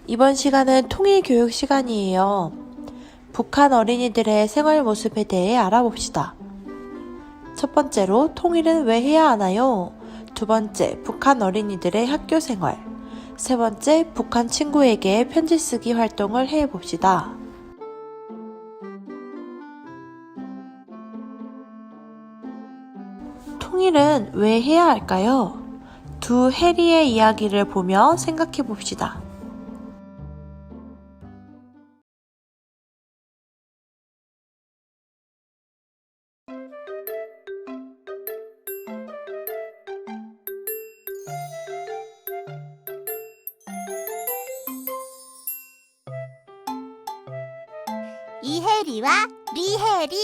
이번 시간은 통일 교육 시간이에요. 북한 어린이들의 생활 모습에 대해 알아봅시다. 첫 번째로 통일은 왜 해야 하나요? 두 번째, 북한 어린이들의 학교 생활. 세 번째, 북한 친구에게 편지 쓰기 활동을 해봅시다. 통일은 왜 해야 할까요? 두 해리의 이야기를 보며 생각해 봅시다. 이혜리와 리혜리.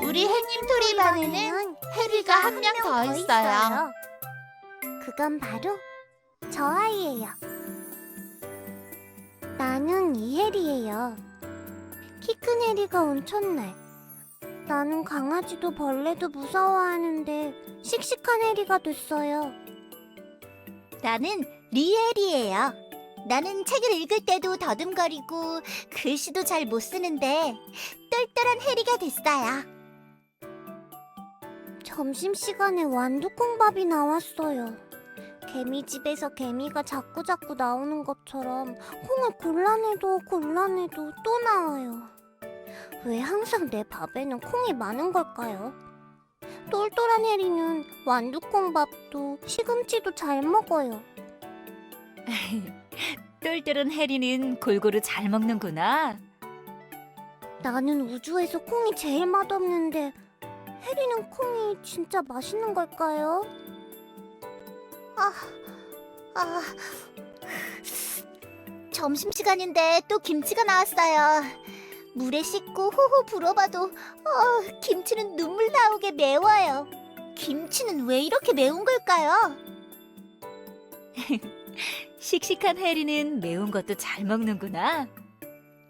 우리 햇님토리 반에는 혜리가 한 명 더 있어요. 그건 바로 저 아이예요. 나는 이혜리예요. 키 큰 혜리가 온 첫날, 나는 강아지도 벌레도 무서워하는데 씩씩한 혜리가 됐어요. 나는 리혜리예요. 나는 책을 읽을 때도 더듬거리고 글씨도 잘 못 쓰는데 똘똘한 혜리가 됐어요. 점심시간에 완두콩밥이 나왔어요. 개미집에서 개미가 자꾸자꾸 나오는 것처럼 콩을 골라내도 골라내도 또 나와요. 왜 항상 내 밥에는 콩이 많은 걸까요? 똘똘한 혜리는 완두콩밥도 시금치도 잘 먹어요. 똘똘한 혜리는 골고루 잘 먹는구나. 나는 우주에서 콩이 제일 맛없는데 혜리는 콩이 진짜 맛있는 걸까요? 점심시간인데 또 김치가 나왔어요. 물에 씻고 호호 불어봐도 김치는 눈물 나오게 매워요. 김치는 왜 이렇게 매운 걸까요? 씩씩한 혜리는 매운 것도 잘 먹는구나.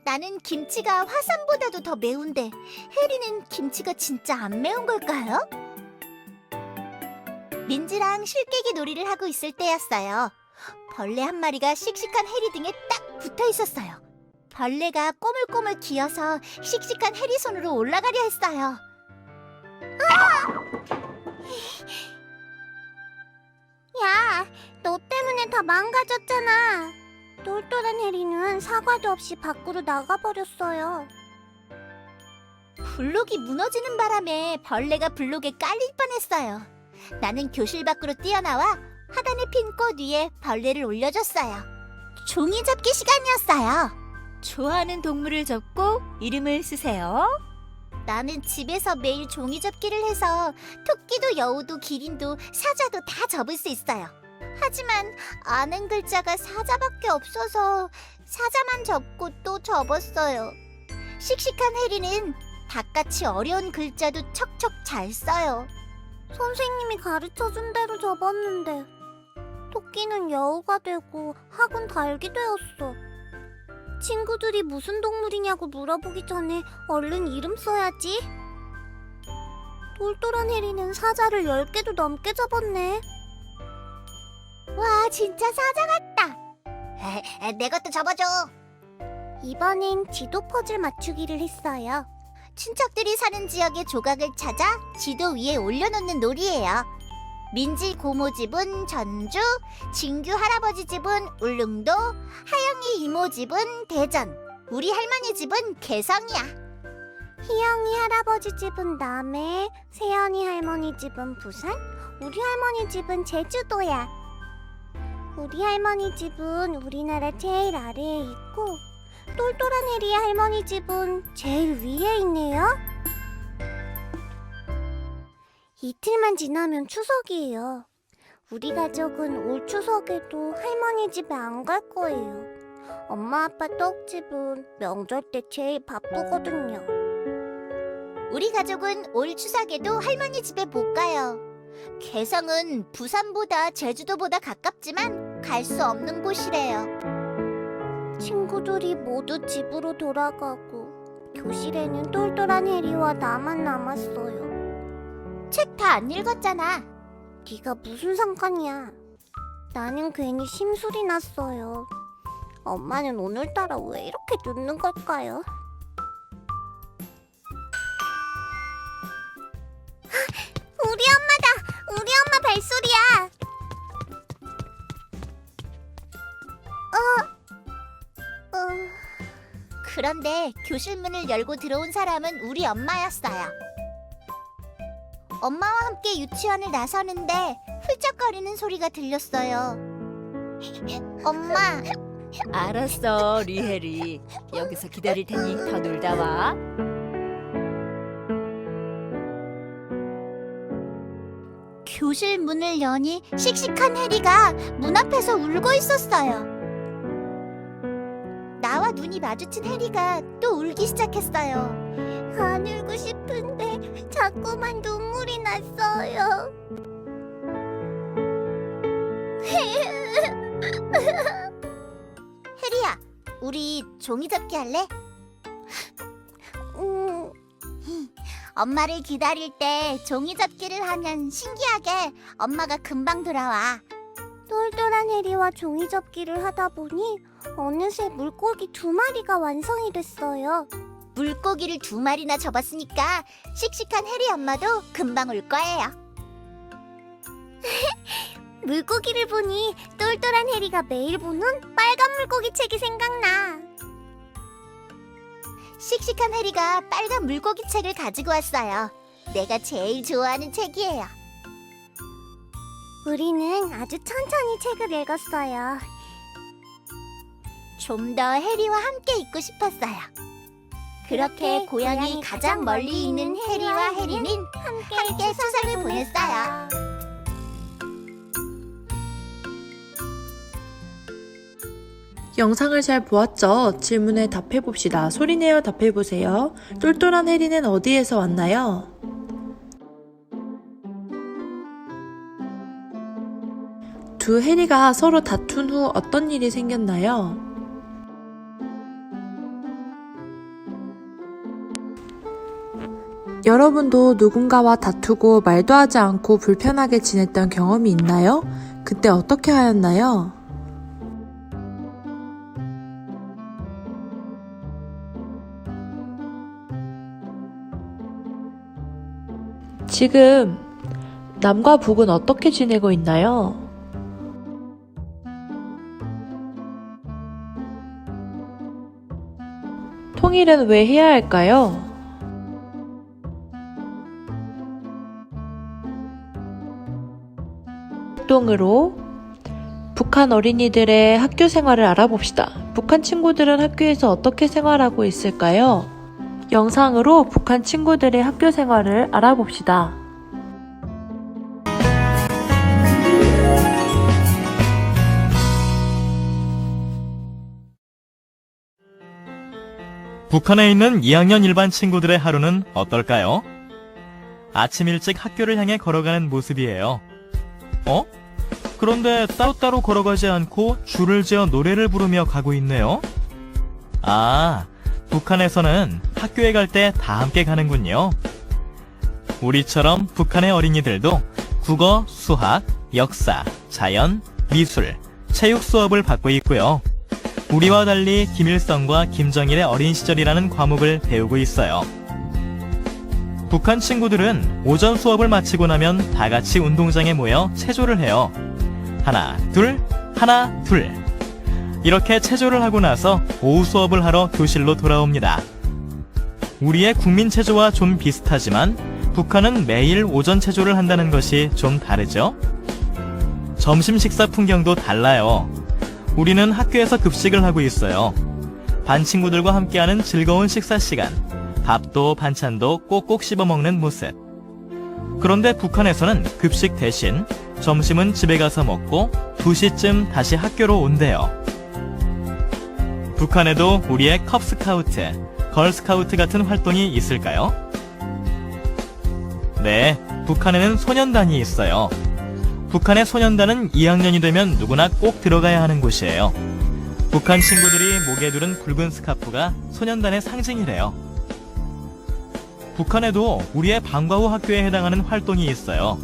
나는 김치가 화산보다도 더 매운데 혜리는 김치가 진짜 안 매운 걸까요? 민지랑 실깨기 놀이를 하고 있을 때였어요. 벌레 한 마리가 씩씩한 혜리 등에 딱 붙어 있었어요. 벌레가 꼬물꼬물 기어서 씩씩한 혜리 손으로 올라가려 했어요. 야, 너 때문에 다 망가졌잖아. 똘똘한 혜리는 사과도 없이 밖으로 나가버렸어요. 블록이 무너지는 바람에 벌레가 블록에 깔릴 뻔했어요. 나는 교실 밖으로 뛰어나와 하단에 핀 꽃 위에 벌레를 올려줬어요. 종이 접기 시간이었어요. 좋아하는 동물을 적고 이름을 쓰세요. 나는 집에서 매일 종이 접기를 해서 토끼도 여우도 기린도 사자도 다 접을 수 있어요. 하지만 아는 글자가 사자밖에 없어서 사자만 접고 또 접었어요. 씩씩한 혜리는 닭같이 어려운 글자도 척척 잘 써요. 선생님이 가르쳐준 대로 접었는데 토끼는 여우가 되고 학은 닭이 되었어. 친구들이 무슨 동물이냐고 물어보기 전에 얼른 이름 써야지. 똘똘한 혜리는 사자를 10개도 넘게 접었네. 와, 진짜 사자 같다. 내 것도 접어줘. 이번엔 지도 퍼즐 맞추기를 했어요. 친척들이 사는 지역의 조각을 찾아 지도 위에 올려놓는 놀이예요. 민지 고모 집은 전주, 진규 할아버지 집은 울릉도, 하영이 이모 집은 대전, 우리 할머니 집은 개성이야. 희영이 할아버지 집은 남해, 세연이 할머니 집은 부산, 우리 할머니 집은 제주도야. 우리 할머니 집은 우리나라 제일 아래에 있고 똘똘한 혜리의 할머니 집은 제일 위에 있네요. 이틀만 지나면 추석이에요. 우리 가족은 올 추석에도 할머니 집에 안 갈 거예요. 엄마 아빠 떡집은 명절 때 제일 바쁘거든요. 우리 가족은 올 추석에도 할머니 집에 못 가요. 개성은 부산보다 제주도보다 가깝지만 갈 수 없는 곳이래요. 친구들이 모두 집으로 돌아가고 교실에는 똘똘한 혜리와 나만 남았어요. 책 다 안 읽었잖아. 네가 무슨 상관이야. 나는 괜히 심술이 났어요. 엄마는 오늘따라 왜 이렇게 늦는 걸까요? 우리 엄마다! 우리 엄마 발소리야! 그런데 교실 문을 열고 들어온 사람은 우리 엄마였어요. 엄마와 함께 유치원을 나서는데 훌쩍거리는 소리가 들렸어요. 엄마, 알았어, 리혜리. 여기서 기다릴 테니 더 놀다 와. 교실 문을 여니 씩씩한 해리가 문 앞에서 울고 있었어요. 나와 눈이 마주친 해리가 또 울기 시작했어요. 안 울고 싶은데 자꾸만 눈물이 났어요. 해리야, 우리 종이접기 할래? 엄마를 기다릴 때 종이접기를 하면 신기하게 엄마가 금방 돌아와. 똘똘한 해리와 종이접기를 하다 보니 어느새 물고기 2마리가 완성이 됐어요. 물고기를 2마리나 접었으니까 씩씩한 해리 엄마도 금방 올 거예요. 물고기를 보니 똘똘한 해리가 매일 보는 빨간 물고기 책이 생각나. 씩씩한 해리가 빨간 물고기 책을 가지고 왔어요. 내가 제일 좋아하는 책이에요. 우리는 아주 천천히 책을 읽었어요. 좀 더 해리와 함께 있고 싶었어요. 그렇게 고향이 가장 멀리 있는 해리와 해리는 함께 추석을 보냈어요. 영상을 잘 보았죠? 질문에 답해봅시다. 소리내어 답해보세요. 똘똘한 해리는 어디에서 왔나요? 두 해리가 서로 다툰 후 어떤 일이 생겼나요? 여러분도 누군가와 다투고 말도 하지 않고 불편하게 지냈던 경험이 있나요? 그때 어떻게 하였나요? 지금 남과 북은 어떻게 지내고 있나요? 통일은 왜 해야 할까요? 활동으로 북한 어린이들의 학교 생활을 알아봅시다. 북한 친구들은 학교에서 어떻게 생활하고 있을까요? 영상으로 북한 친구들의 학교 생활을 알아봅시다. 북한에 있는 2학년 일반 친구들의 하루는 어떨까요? 아침 일찍 학교를 향해 걸어가는 모습이에요. 그런데 따로따로 걸어가지 않고 줄을 지어 노래를 부르며 가고 있네요. 북한에서는 학교에 갈 때 다 함께 가는군요. 우리처럼 북한의 어린이들도 국어, 수학, 역사, 자연, 미술, 체육 수업을 받고 있고요. 우리와 달리 김일성과 김정일의 어린 시절이라는 과목을 배우고 있어요. 북한 친구들은 오전 수업을 마치고 나면 다 같이 운동장에 모여 체조를 해요. 하나, 둘, 하나, 둘. 이렇게 체조를 하고 나서 오후 수업을 하러 교실로 돌아옵니다. 우리의 국민 체조와 좀 비슷하지만 북한은 매일 오전 체조를 한다는 것이 좀 다르죠? 점심 식사 풍경도 달라요. 우리는 학교에서 급식을 하고 있어요. 반 친구들과 함께하는 즐거운 식사 시간, 밥도 반찬도 꼭꼭 씹어먹는 모습. 그런데 북한에서는 급식 대신 점심은 집에 가서 먹고 2시쯤 다시 학교로 온대요. 북한에도 우리의 컵스카우트, 걸스카우트 같은 활동이 있을까요? 네, 북한에는 소년단이 있어요. 북한의 소년단은 2학년이 되면 누구나 꼭 들어가야 하는 곳이에요. 북한 친구들이 목에 두른 붉은 스카프가 소년단의 상징이래요. 북한에도 우리의 방과 후 학교에 해당하는 활동이 있어요.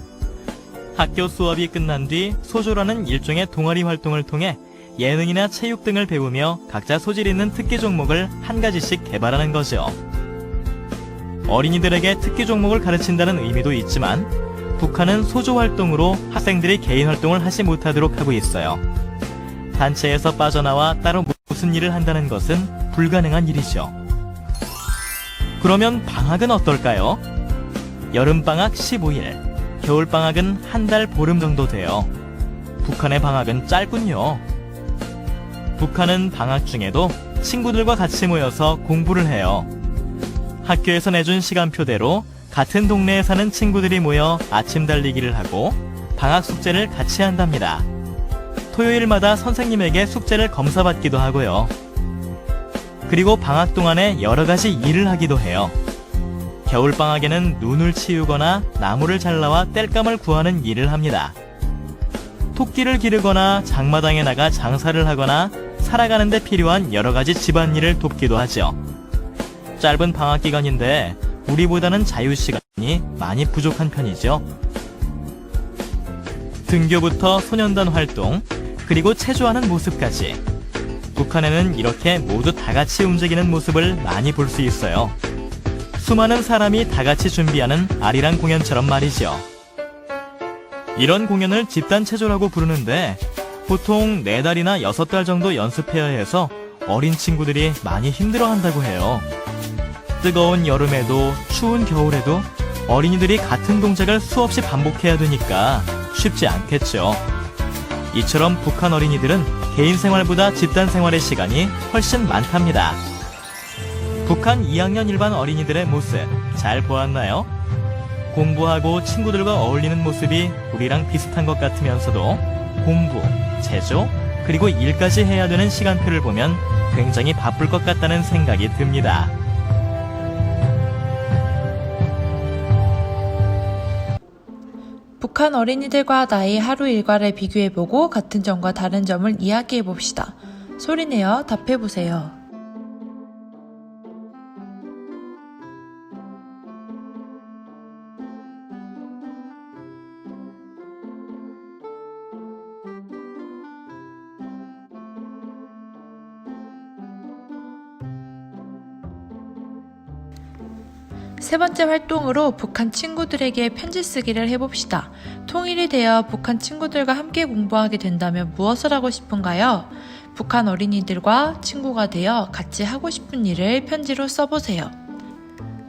학교 수업이 끝난 뒤 소조라는 일종의 동아리 활동을 통해 예능이나 체육 등을 배우며 각자 소질 있는 특기 종목을 한 가지씩 개발하는 거죠. 어린이들에게 특기 종목을 가르친다는 의미도 있지만 북한은 소조 활동으로 학생들이 개인 활동을 하지 못하도록 하고 있어요. 단체에서 빠져나와 따로 무슨 일을 한다는 것은 불가능한 일이죠. 그러면 방학은 어떨까요? 여름방학 15일, 겨울방학은 한 달 보름 정도 돼요. 북한의 방학은 짧군요. 북한은 방학 중에도 친구들과 같이 모여서 공부를 해요. 학교에서 내준 시간표대로 같은 동네에 사는 친구들이 모여 아침 달리기를 하고 방학 숙제를 같이 한답니다. 토요일마다 선생님에게 숙제를 검사받기도 하고요. 그리고 방학 동안에 여러 가지 일을 하기도 해요. 겨울방학에는 눈을 치우거나 나무를 잘라와 땔감을 구하는 일을 합니다. 토끼를 기르거나 장마당에 나가 장사를 하거나 살아가는 데 필요한 여러 가지 집안일을 돕기도 하죠. 짧은 방학 기간인데 우리보다는 자유시간이 많이 부족한 편이죠. 등교부터 소년단 활동, 그리고 체조하는 모습까지 북한에는 이렇게 모두 다 같이 움직이는 모습을 많이 볼 수 있어요. 수많은 사람이 다 같이 준비하는 아리랑 공연처럼 말이죠. 이런 공연을 집단 체조라고 부르는데 보통 4달이나 6달 정도 연습해야 해서 어린 친구들이 많이 힘들어한다고 해요. 뜨거운 여름에도 추운 겨울에도 어린이들이 같은 동작을 수없이 반복해야 되니까 쉽지 않겠죠. 이처럼 북한 어린이들은 개인 생활보다 집단 생활의 시간이 훨씬 많답니다. 북한 2학년 일반 어린이들의 모습 잘 보았나요? 공부하고 친구들과 어울리는 모습이 우리랑 비슷한 것 같으면서도 공부, 체조, 그리고 일까지 해야 되는 시간표를 보면 굉장히 바쁠 것 같다는 생각이 듭니다. 북한 어린이들과 나의 하루 일과를 비교해보고 같은 점과 다른 점을 이야기해봅시다. 소리내어 답해보세요. 세 번째 활동으로 북한 친구들에게 편지 쓰기를 해봅시다. 통일이 되어 북한 친구들과 함께 공부하게 된다면 무엇을 하고 싶은가요? 북한 어린이들과 친구가 되어 같이 하고 싶은 일을 편지로 써보세요.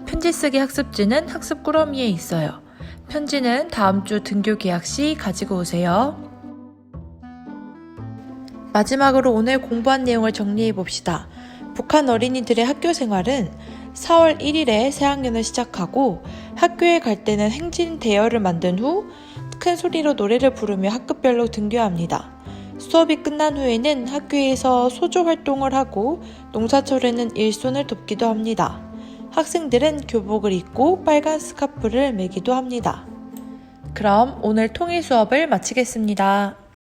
편지 쓰기 학습지는 학습 꾸러미에 있어요. 편지는 다음 주 등교 계약 시 가지고 오세요. 마지막으로 오늘 공부한 내용을 정리해봅시다. 북한 어린이들의 학교 생활은 4월 1일에 새학년을 시작하고 학교에 갈 때는 행진 대여를 만든 후 큰 소리로 노래를 부르며 학급별로 등교합니다. 수업이 끝난 후에는 학교에서 소조 활동을 하고 농사철에는 일손을 돕기도 합니다. 학생들은 교복을 입고 빨간 스카프를 매기도 합니다. 그럼 오늘 통일 수업을 마치겠습니다.